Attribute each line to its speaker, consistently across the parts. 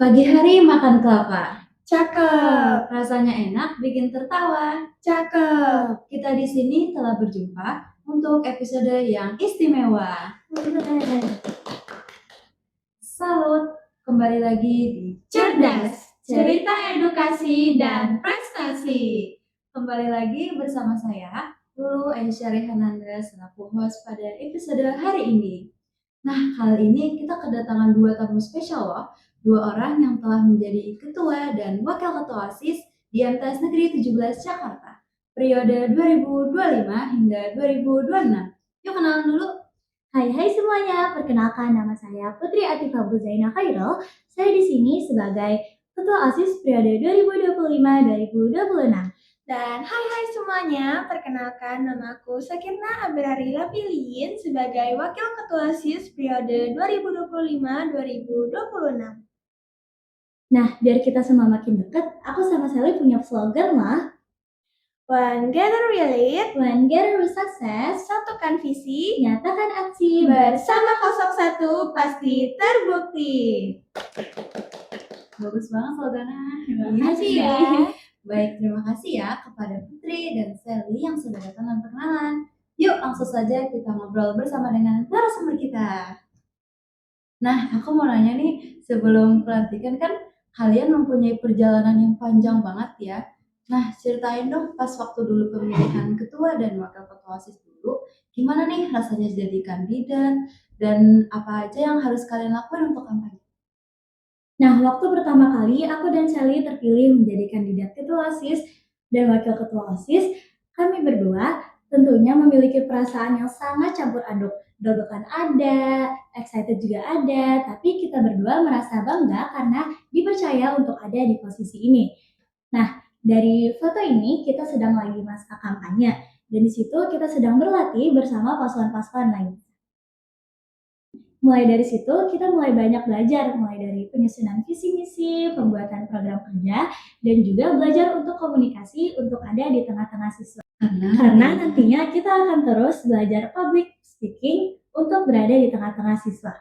Speaker 1: Pagi hari makan kelapa.
Speaker 2: Cakep,
Speaker 1: Rasanya enak, bikin tertawa.
Speaker 2: cakep.
Speaker 1: Kita di sini telah berjumpa untuk episode yang istimewa. Salut, kembali lagi di
Speaker 2: Cerdas,
Speaker 1: Cerita Edukasi dan Prestasi. Kembali lagi bersama saya, Lulu Aisyari Hananda selaku host pada episode hari ini. Nah, kali ini kita kedatangan dua tamu spesial loh. Dua orang yang telah menjadi ketua dan wakil ketua OSIS di MTS Negeri 17 Jakarta. Periode 2025 hingga 2026. Yuk kenalan dulu.
Speaker 3: Hai semuanya, perkenalkan nama saya Putri Atifah Buzaina Khairul. Saya di sini sebagai Ketua OSIS periode 2025-2026.
Speaker 2: Dan hai semuanya, perkenalkan nama aku Sakirna Abrari Lapilin sebagai Wakil Ketua SIS periode 2025-2026.
Speaker 3: Nah, biar kita semua makin dekat, aku sama Sally punya slogan lah.
Speaker 2: One Gather Relate,
Speaker 3: One Gather Success,
Speaker 2: satukan visi,
Speaker 3: nyatakan aksi,
Speaker 2: bersama 01 pasti terbukti.
Speaker 1: Bagus banget slogannya.
Speaker 3: Terima kasih ya.
Speaker 1: Baik, terima kasih ya kepada Putri dan Sally yang sudah datang dan perkenalan. Yuk langsung saja kita ngobrol bersama dengan narasumber kita. Nah, aku mau nanya nih, sebelum pelantikan kan kalian mempunyai perjalanan yang panjang banget ya. Nah, ceritain dong pas waktu dulu pemilihan ketua dan wakil ketua OSIS dulu, gimana nih rasanya jadi kandidat dan apa aja yang harus kalian lakukan untuk kampanye?
Speaker 3: Nah, waktu pertama kali aku dan Sally terpilih menjadi kandidat ketua OSIS dan wakil ketua OSIS, kami berdua tentunya memiliki perasaan yang sangat campur aduk. Deg-degan ada, excited juga ada, tapi kita berdua merasa bangga karena dipercaya untuk ada di posisi ini. Nah, dari foto ini kita sedang lagi masa kampanye, dan di situ kita sedang berlatih bersama paslon-paslon lain. Mulai dari situ kita mulai banyak belajar, mulai dari penyusunan visi misi, pembuatan program kerja, dan juga belajar untuk komunikasi untuk ada di tengah-tengah siswa. Karena nantinya kita akan terus belajar public speaking untuk berada di tengah-tengah siswa.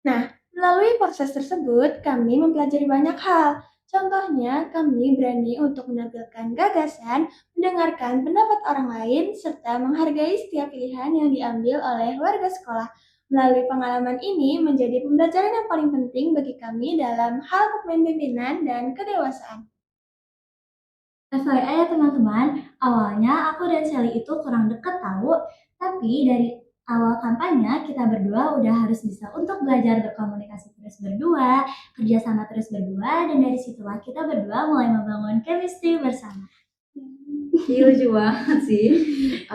Speaker 2: Nah, melalui proses tersebut kami mempelajari banyak hal. Contohnya, kami berani untuk menampilkan gagasan, mendengarkan pendapat orang lain, serta menghargai setiap pilihan yang diambil oleh warga sekolah. Melalui pengalaman ini menjadi pembelajaran yang paling penting bagi kami dalam hal kepemimpinan dan kedewasaan.
Speaker 3: FYI ya teman-teman, awalnya aku dan Sally itu kurang deket tahu, tapi dari awal kampanye kita berdua udah harus bisa untuk belajar berkomunikasi terus berdua, kerjasama terus berdua, dan dari situlah kita berdua mulai membangun chemistry bersama.
Speaker 1: Iya lucu banget sih.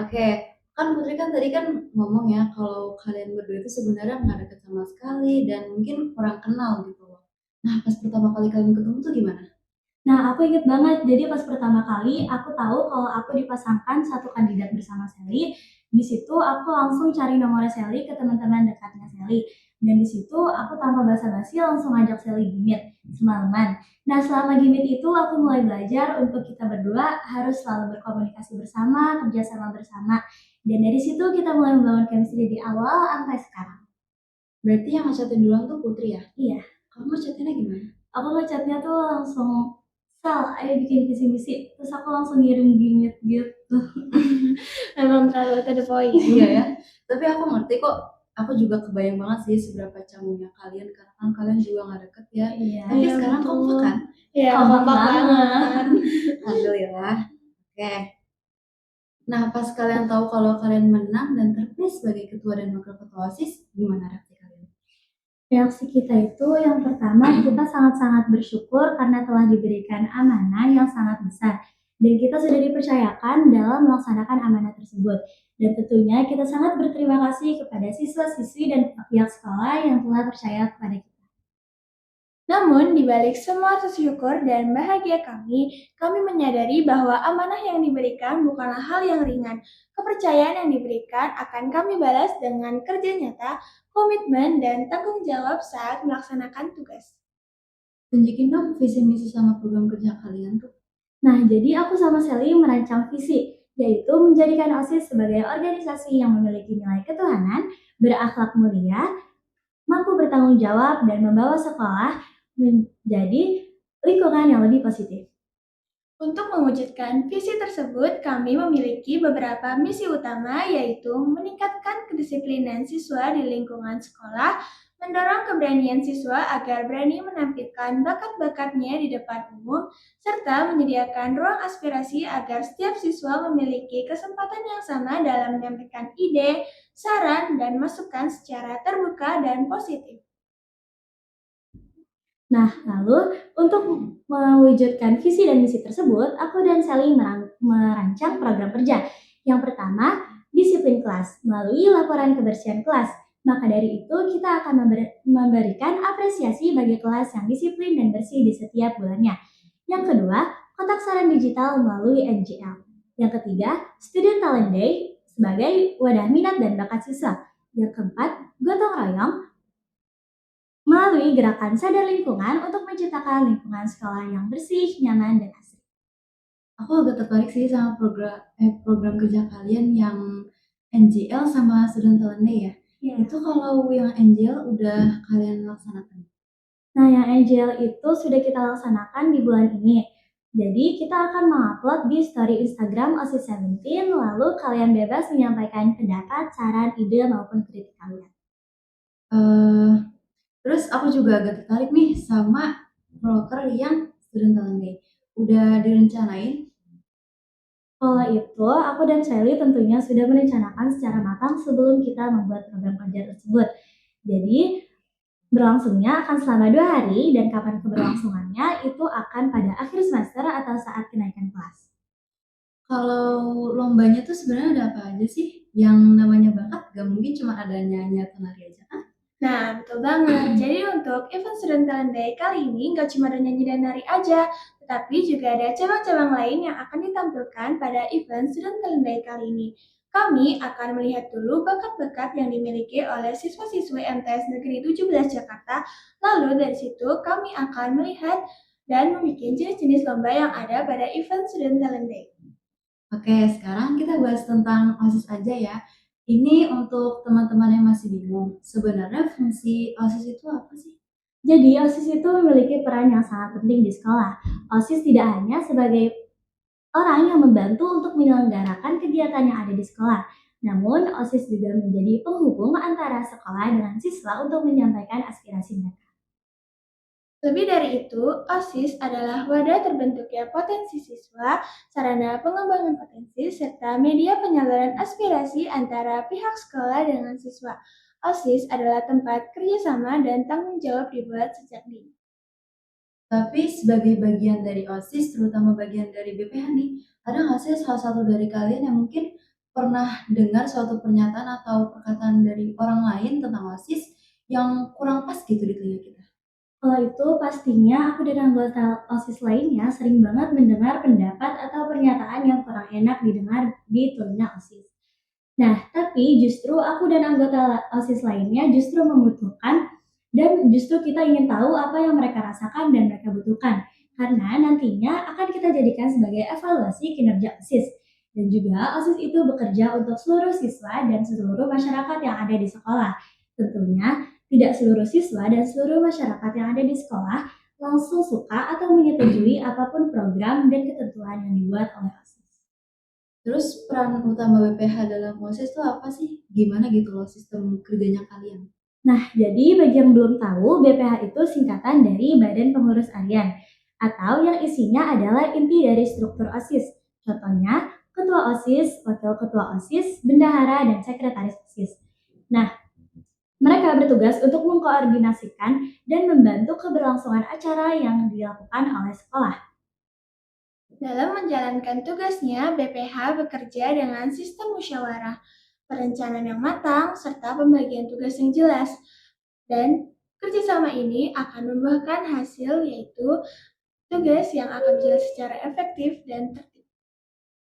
Speaker 1: Oke, kan Putri kan tadi kan ngomong ya kalau kalian berdua itu sebenarnya nggak deket sama sekali dan mungkin kurang kenal gitu loh. Nah, pas pertama kali kalian ketemu tuh gimana?
Speaker 3: Nah, aku inget banget, jadi pas pertama kali aku tahu kalau aku dipasangkan satu kandidat bersama Sally, di situ aku langsung cari nomor Sally ke teman-teman dekatnya Sally. Dan di situ aku tanpa basa-basi langsung ngajak Sally gimit semalaman. Nah, selama gimit itu aku mulai belajar untuk kita berdua harus selalu berkomunikasi bersama, kerjasama bersama. Dan dari situ kita mulai membangun chemistry di awal sampai sekarang.
Speaker 1: Berarti yang ngechatin duluan tuh Putri ya?
Speaker 3: Iya.
Speaker 1: Kamu ngechatinnya gimana?
Speaker 3: Aku ngechatnya tuh langsung, Sal, ayo bikin visi misi. Terus aku langsung ngirim gimit gitu.
Speaker 2: Memang terlalu to the point.
Speaker 1: Iya ya. Tapi aku ngerti kok. Aku juga kebayang banget sih seberapa canggung kalian karena kan kalian juga nggak deket ya.
Speaker 3: Iya.
Speaker 1: Tapi
Speaker 2: Iya,
Speaker 1: sekarang
Speaker 2: betul.
Speaker 1: kompak kan?
Speaker 2: Iya,
Speaker 3: Kompak
Speaker 2: kompak
Speaker 3: banget.
Speaker 2: banget.
Speaker 1: Alhamdulillah. Oke. Nah, pas kalian tahu kalau kalian menang dan terpilih sebagai ketua dan wakil ketua OSIS, gimana reaksi kalian?
Speaker 3: Reaksi kita itu yang pertama kita sangat-sangat bersyukur karena telah diberikan amanah yang sangat besar. Dan kita sudah dipercayakan dalam melaksanakan amanah tersebut. Dan tentunya kita sangat berterima kasih kepada siswa-siswi dan pihak sekolah yang telah percaya kepada kita.
Speaker 2: Namun, di balik semua rasa syukur dan bahagia kami menyadari bahwa amanah yang diberikan bukanlah hal yang ringan. Kepercayaan yang diberikan akan kami balas dengan kerja nyata, komitmen, dan tanggung jawab saat melaksanakan tugas.
Speaker 1: Tunjukin dong visi misi sama program kerja kalian tuh.
Speaker 3: Nah, jadi aku sama Sally merancang visi, yaitu menjadikan OSIS sebagai organisasi yang memiliki nilai ketuhanan, berakhlak mulia, mampu bertanggung jawab, dan membawa sekolah menjadi lingkungan yang lebih positif.
Speaker 2: Untuk mewujudkan visi tersebut, kami memiliki beberapa misi utama, yaitu meningkatkan kedisiplinan siswa di lingkungan sekolah, mendorong keberanian siswa agar berani menampilkan bakat-bakatnya di depan umum, serta menyediakan ruang aspirasi agar setiap siswa memiliki kesempatan yang sama dalam menyampaikan ide, saran, dan masukan secara terbuka dan positif.
Speaker 3: Nah, lalu untuk mewujudkan visi dan misi tersebut, aku dan Sally merancang program kerja. Yang pertama, disiplin kelas melalui laporan kebersihan kelas. Maka dari itu, kita akan memberikan apresiasi bagi kelas yang disiplin dan bersih di setiap bulannya. Yang kedua, kotak saran digital melalui NGL. Yang ketiga, Student Talent Day sebagai wadah minat dan bakat siswa. Yang keempat, gotong royong melalui gerakan sadar lingkungan untuk menciptakan lingkungan sekolah yang bersih, nyaman, dan asri.
Speaker 1: Aku agak tertarik sih sama program kerja kalian yang NGL sama Student Talent Day ya. Itu kalau yang NGL udah kalian laksanakan?
Speaker 3: Nah, yang NGL itu sudah kita laksanakan di bulan ini. Jadi, kita akan mengupload di story Instagram OSIS 17, lalu kalian bebas menyampaikan pendapat, saran, ide, maupun kritik kalian.
Speaker 1: Terus aku juga agak tertarik nih sama proker yang Student Talent Day. Udah direncanain?
Speaker 3: Kalau itu, aku dan Sally tentunya sudah merencanakan secara matang sebelum kita membuat program kerja tersebut. Jadi, berlangsungnya akan selama 2 hari dan kapan keberlangsungannya itu akan pada akhir semester atau saat kenaikan kelas.
Speaker 1: Kalau lombanya tuh sebenarnya ada apa aja sih? Yang namanya bakat gak mungkin cuma ada nyanyi atau nari aja kan?
Speaker 2: Nah, betul banget. Jadi untuk event Student Talent Day kali ini nggak cuma ada nyanyi dan nari aja, tetapi juga ada cabang-cabang lain yang akan ditampilkan pada event Student Talent Day kali ini. Kami akan melihat dulu bakat-bakat yang dimiliki oleh siswa-siswi MTS Negeri 17 Jakarta, lalu dari situ kami akan melihat dan membuat jenis-jenis lomba yang ada pada event Student Talent Day.
Speaker 1: Oke, sekarang kita bahas tentang OSIS aja ya. Ini untuk teman-teman yang masih bingung, sebenarnya fungsi OSIS itu apa sih?
Speaker 3: Jadi, OSIS itu memiliki peran yang sangat penting di sekolah. OSIS tidak hanya sebagai orang yang membantu untuk menyelenggarakan kegiatan yang ada di sekolah, namun OSIS juga menjadi penghubung antara sekolah dengan siswa untuk menyampaikan aspirasi mereka.
Speaker 2: Lebih dari itu, OSIS adalah wadah terbentuknya potensi siswa, sarana pengembangan potensi, serta media penyaluran aspirasi antara pihak sekolah dengan siswa. OSIS adalah tempat kerjasama dan tanggung jawab dibuat sejak dini.
Speaker 1: Tapi sebagai bagian dari OSIS, terutama bagian dari BPH nih, ada nggak sih salah satu dari kalian yang mungkin pernah dengar suatu pernyataan atau perkataan dari orang lain tentang OSIS yang kurang pas gitu di telinga kita?
Speaker 3: Kalau itu pastinya aku dan anggota OSIS lainnya sering banget mendengar pendapat atau pernyataan yang kurang enak didengar di telinga OSIS. Nah, tapi justru aku dan anggota OSIS lainnya justru membutuhkan dan justru kita ingin tahu apa yang mereka rasakan dan mereka butuhkan. Karena nantinya akan kita jadikan sebagai evaluasi kinerja OSIS. Dan juga OSIS itu bekerja untuk seluruh siswa dan seluruh masyarakat yang ada di sekolah. Tentunya tidak seluruh siswa dan seluruh masyarakat yang ada di sekolah langsung suka atau menyetujui apapun program dan ketentuan yang dibuat oleh OSIS.
Speaker 1: Terus peran utama BPH dalam OSIS itu apa sih? Gimana gitu loh sistem kerjanya kalian?
Speaker 3: Nah, jadi bagi yang belum tahu, BPH itu singkatan dari Badan Pengurus Harian, atau yang isinya adalah inti dari struktur OSIS. Contohnya, Ketua OSIS, Wakil Ketua OSIS, Bendahara, dan Sekretaris OSIS. Nah, mereka bertugas untuk mengkoordinasikan dan membantu keberlangsungan acara yang dilakukan oleh sekolah.
Speaker 2: Dalam menjalankan tugasnya, BPH bekerja dengan sistem musyawarah, perencanaan yang matang, serta pembagian tugas yang jelas. Dan kerjasama ini akan membuahkan hasil, yaitu tugas yang akan berjalan secara efektif dan tertib.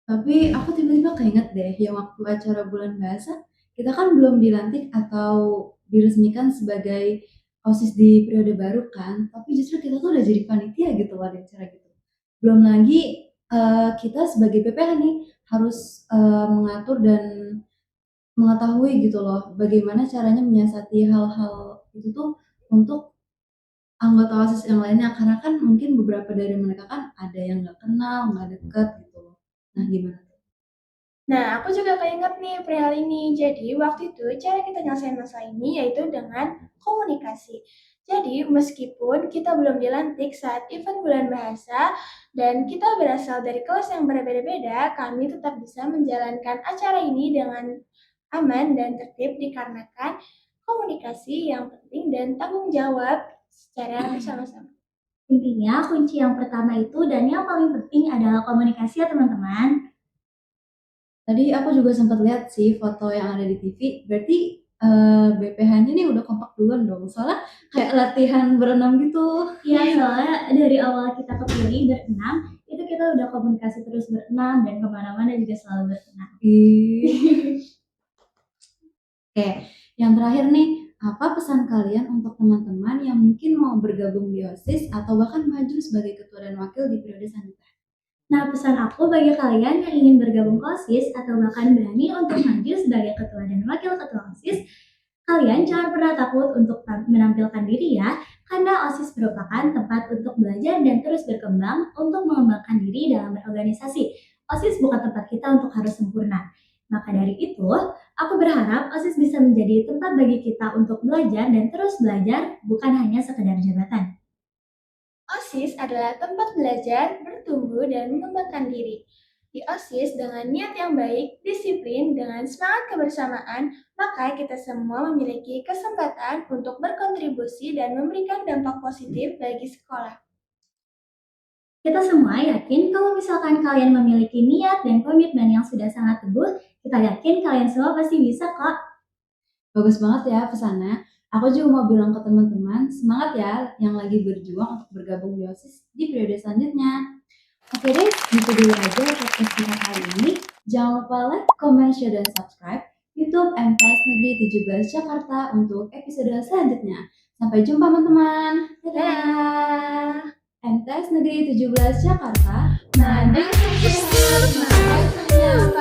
Speaker 1: Tapi aku tiba-tiba keinget deh yang waktu acara bulan bahasa, kita kan belum dilantik atau diresmikan sebagai OSIS di periode baru kan, tapi justru kita tuh udah jadi panitia gitu loh di acara gitu. Belum lagi kita sebagai PPH nih harus mengatur dan mengetahui gitu loh bagaimana caranya menyiasati hal-hal itu tuh untuk anggota OSIS yang lainnya? Karena kan mungkin beberapa dari mereka kan ada yang nggak kenal, nggak deket gitu. Nah, gimana?
Speaker 2: Nah, aku juga keinget nih perihal ini. Jadi, waktu itu cara kita nyelesain masalah ini yaitu dengan komunikasi. Jadi, meskipun kita belum dilantik saat event bulan bahasa dan kita berasal dari kelas yang berbeda-beda, kami tetap bisa menjalankan acara ini dengan aman dan tertib dikarenakan komunikasi yang penting dan tanggung jawab secara bersama-sama.
Speaker 3: Intinya, kunci yang pertama itu dan yang paling penting adalah komunikasi ya teman-teman.
Speaker 1: Tadi aku juga sempat lihat sih foto yang ada di TV, berarti BPH-nya nih udah kompak duluan dong, soalnya kayak latihan berenang gitu.
Speaker 3: Iya, soalnya dari awal kita kepilih berenam, itu kita udah komunikasi terus berenam dan kemana-mana juga selalu berenam.
Speaker 1: Oke, yang terakhir nih, apa pesan kalian untuk teman-teman yang mungkin mau bergabung di OSIS atau bahkan maju sebagai ketua dan wakil di periode selanjutnya?
Speaker 3: Nah, pesan aku bagi kalian yang ingin bergabung ke OSIS atau bahkan berani untuk maju sebagai ketua dan wakil ketua OSIS, kalian jangan pernah takut untuk menampilkan diri ya, karena OSIS merupakan tempat untuk belajar dan terus berkembang untuk mengembangkan diri dalam berorganisasi. OSIS bukan tempat kita untuk harus sempurna. Maka dari itu, aku berharap OSIS bisa menjadi tempat bagi kita untuk belajar dan terus belajar, bukan hanya sekedar jabatan.
Speaker 2: OSIS adalah tempat belajar, bertumbuh, dan mengembangkan diri. Di OSIS dengan niat yang baik, disiplin, dengan semangat kebersamaan, maka kita semua memiliki kesempatan untuk berkontribusi dan memberikan dampak positif bagi sekolah.
Speaker 3: Kita semua yakin kalau misalkan kalian memiliki niat dan komitmen yang sudah sangat teguh, kita yakin kalian semua pasti bisa kok.
Speaker 1: Bagus banget ya pesannya. Aku juga mau bilang ke teman-teman, semangat ya yang lagi berjuang untuk bergabung di OSIS di periode selanjutnya. Oke deh, gitu dulu aja podcast kita kali ini. Jangan lupa like, comment, share, dan subscribe YouTube MTS Negeri 17 Jakarta untuk episode selanjutnya. Sampai jumpa teman-teman.
Speaker 2: Dadah!
Speaker 1: MTS Negeri 17 Jakarta.
Speaker 2: Merdeka!
Speaker 1: Merdeka!